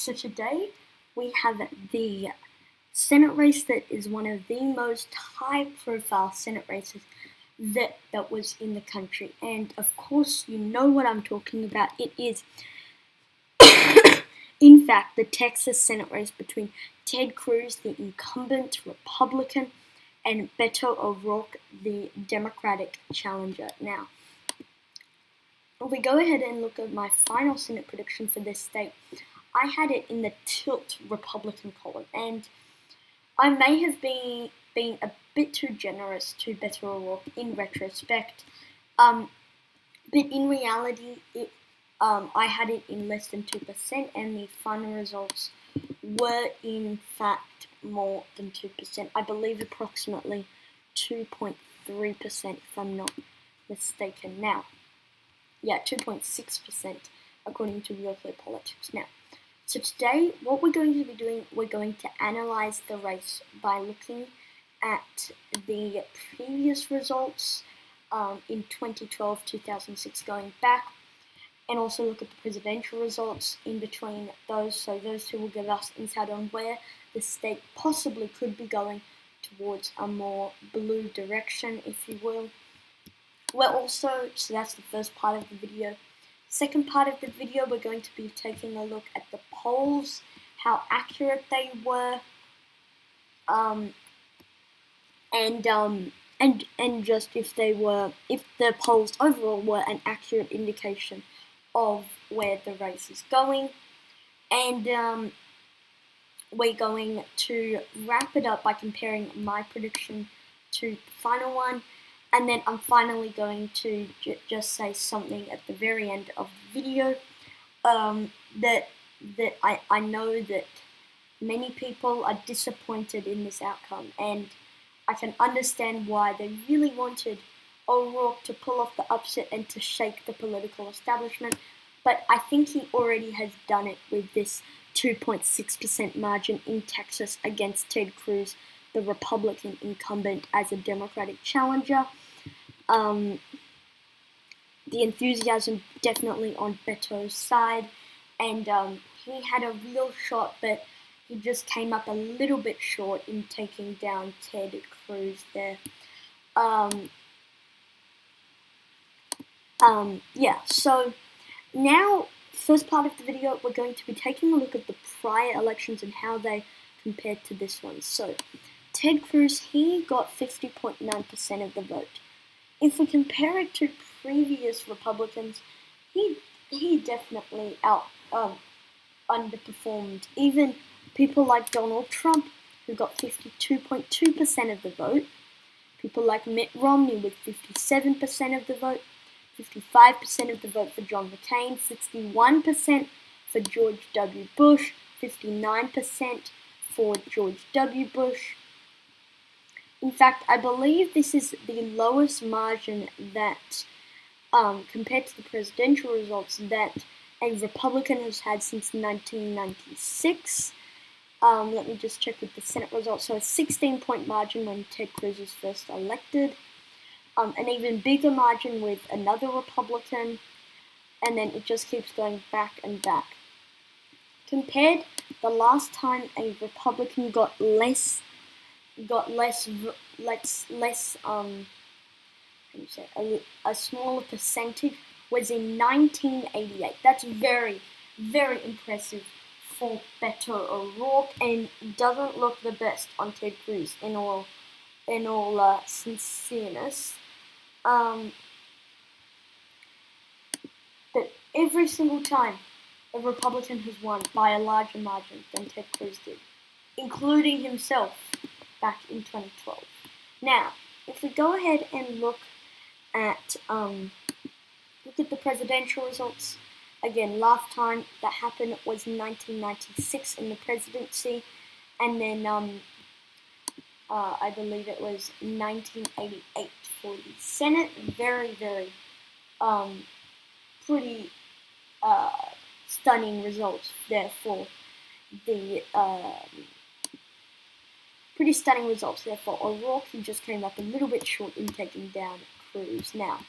So today we have the Senate race that is one of the most high-profile Senate races that was in the country. And of course, you know what I'm talking about. It is, in fact, the Texas Senate race between Ted Cruz, the incumbent Republican, and Beto O'Rourke, the Democratic challenger. Now, if we go ahead and look at my final Senate prediction for this state, I had it in the tilt Republican column, and I may have been a bit too generous to Beto O'Rourke in retrospect, but in reality, I had it in less than 2%, and the final results were in fact more than 2%. I believe approximately 2.3%, if I'm not mistaken. Now, yeah, 2.6% according to Real Clear Politics. Now, so today, what we're going to be doing, we're going to analyze the race by looking at the previous results in 2012, 2006, going back, and also look at the presidential results in between those. So those two will give us insight on where the state possibly could be going towards a more blue direction, if you will. We're also, so that's the first part of the video. Second part of the video, we're going to be taking a look at the polls, how accurate they were, and just if the polls overall were an accurate indication of where the race is going. And we're going to wrap it up by comparing my prediction to the final one. And then I'm finally going to just say something at the very end of the video that I know that many people are disappointed in this outcome, and I can understand why. They really wanted O'Rourke to pull off the upset and to shake the political establishment, but I think he already has done it with this 2.6% margin in Texas against Ted Cruz, the Republican incumbent, as a Democratic challenger. The enthusiasm definitely on Beto's side, and he had a real shot, but he just came up a little bit short in taking down Ted Cruz there. Yeah, so now, first part of the video, we're going to be taking a look at the prior elections and how they compared to this one. So, Ted Cruz, he got 50.9% of the vote. If we compare it to previous Republicans, he definitely underperformed. Even people like Donald Trump, who got 52.2% of the vote, people like Mitt Romney with 57% of the vote, 55% of the vote for John McCain, 61% for George W. Bush, 59% for George W. Bush. In fact, I believe this is the lowest margin that, compared to the presidential results, that a Republican has had since 1996. Let me just check with the Senate results. So a 16-point margin when Ted Cruz was first elected. An even bigger margin with another Republican, and then it just keeps going back and back. Compared, the last time a Republican got a smaller percentage was in 1988. That's very, very impressive for Beto O'Rourke, and doesn't look the best on Ted Cruz in all sincereness. But every single time a Republican has won by a larger margin than Ted Cruz did, including himself back in 2012. Now, if we go ahead and look at the presidential results, again, last time that happened was 1996 in the presidency, and then I believe it was 1988 for the Senate. Very, very pretty stunning results there for the O'Rourke, who just came up a little bit short in taking down Cruz. Now,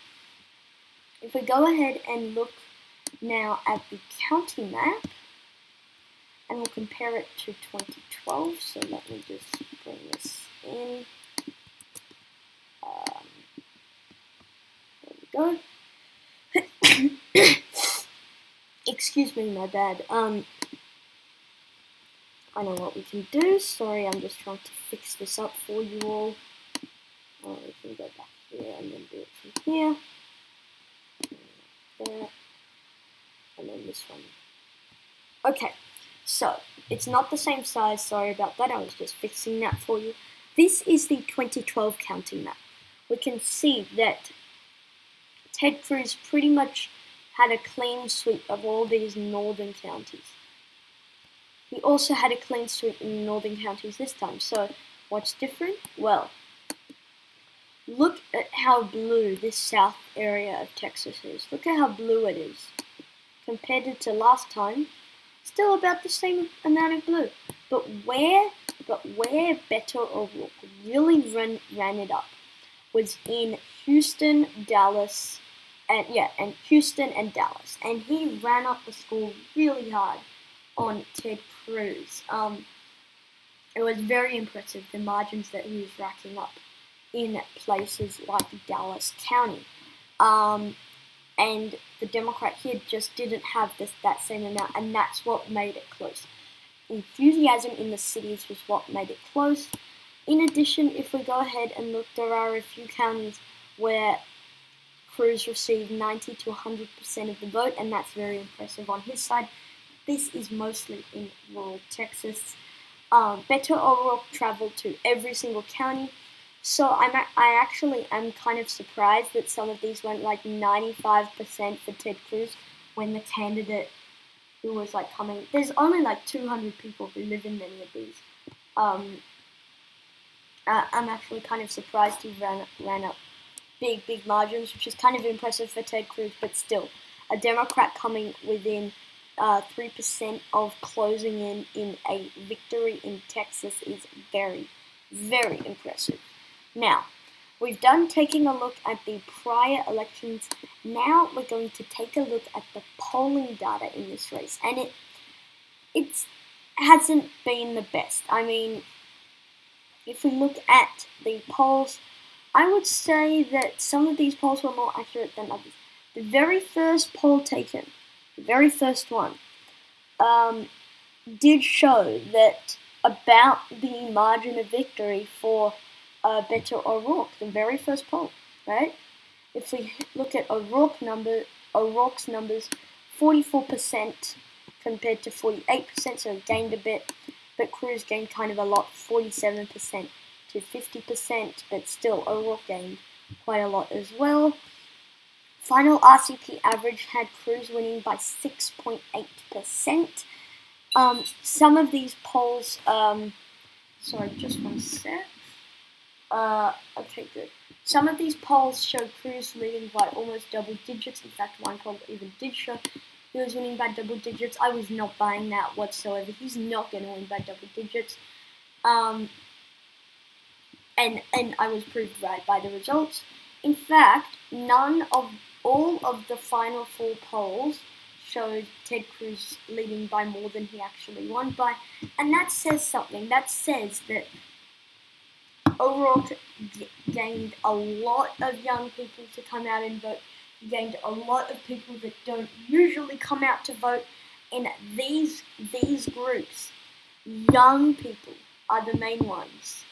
if we go ahead and look now at the county map and we'll compare it to 2012. So let me just bring this in. There we go. Excuse me, my bad. I know what we can do. Sorry, I'm just trying to fix this up for you all. We can go back here and then do it from here. There. And then this one. Okay, so it's not the same size. Sorry about that. I was just fixing that for you. This is the 2012 counting map. We can see that Ted Cruz pretty much had a clean sweep of all these northern counties. He also had a clean sweep in the northern counties this time. So what's different? Well, look at how blue this south area of Texas is. Look at how blue it is. Compared to last time, still about the same amount of blue. But where Beto O'Rourke really ran it up was in Houston, Dallas, and Houston and Dallas. And he ran up the score really hard on Ted Cruz. It was very impressive, the margins that he was racking up in places like Dallas County. And the Democrat here just didn't have that same amount, and that's what made it close. Enthusiasm in the cities was what made it close. In addition, if we go ahead and look, there are a few counties where Cruz received 90 to 100% of the vote, and that's very impressive on his side. This is mostly in rural Texas. Beto O'Rourke traveled to every single county. So I actually am kind of surprised that some of these went like 95% for Ted Cruz when the candidate who was like coming, there's only like 200 people who live in many of these. I'm actually kind of surprised he ran up big margins, which is kind of impressive for Ted Cruz, but still, a Democrat coming within 3% of closing in a victory in Texas is very, very impressive. Now, we've done taking a look at the prior elections. Now we're going to take a look at the polling data in this race, and it hasn't been the best. I mean, if we look at the polls, I would say that some of these polls were more accurate than others. The very first poll taken, the very first one, did show that about the margin of victory for Beto O'Rourke, the very first poll, right? If we look at O'Rourke's numbers, 44% compared to 48%, so it gained a bit, but Cruz gained kind of a lot, 47% to 50%, but still O'Rourke gained quite a lot as well. Final RCP average had Cruz winning by 6.8%. Some of these polls, sorry, just one sec. Okay, good. Some of these polls showed Cruz leading by almost double digits. In fact, one poll even did show he was winning by double digits. I was not buying that whatsoever. He's not going to win by double digits. And I was proved right by the results. In fact, all of the final four polls showed Ted Cruz leading by more than he actually won by. And that says something. That says that O'Rourke gained a lot of young people to come out and vote. He gained a lot of people that don't usually come out to vote. In these groups, young people are the main ones.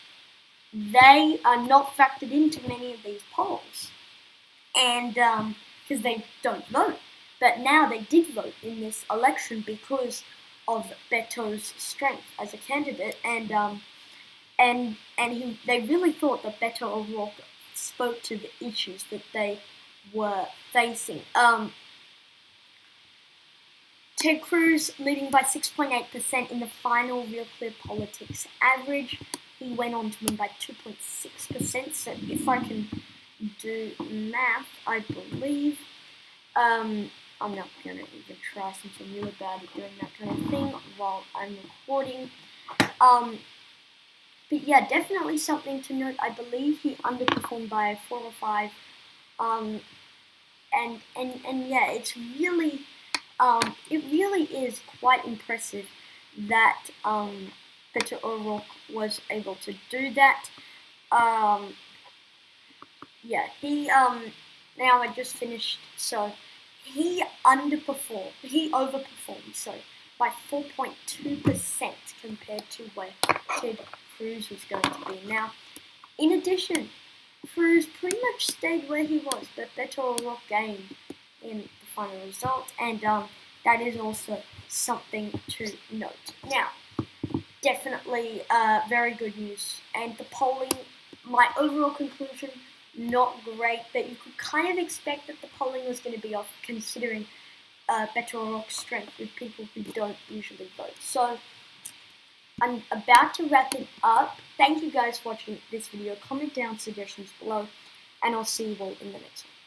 They are not factored into many of these polls, and because they don't vote. But now they did vote in this election because of Beto's strength as a candidate, and they really thought that Beto O'Rourke spoke to the issues that they were facing. Ted Cruz leading by 6.8% in the final Real Clear Politics average. He went on to win by 2.6%. So if I can do math, I believe I'm not gonna even try since I'm really bad at doing that kind of thing while I'm recording. But yeah, definitely something to note. I believe he underperformed by 4 or 5. And yeah, it's really, it really is quite impressive that Beto O'Rourke was able to do that. Yeah, he now I just finished, so he underperformed. He overperformed, so by 4.2% compared to where Ted Cruz was going to be. Now, in addition, Cruz pretty much stayed where he was, but Beto O'Rourke gained in the final result, and that is also something to note. Now, definitely very good news, and the polling, my overall conclusion, not great, but you could kind of expect that the polling was going to be off, considering Beto O'Rourke's strength with people who don't usually vote. So I'm about to wrap it up. Thank you guys for watching this video. Comment down suggestions below, and I'll see you all in the next one.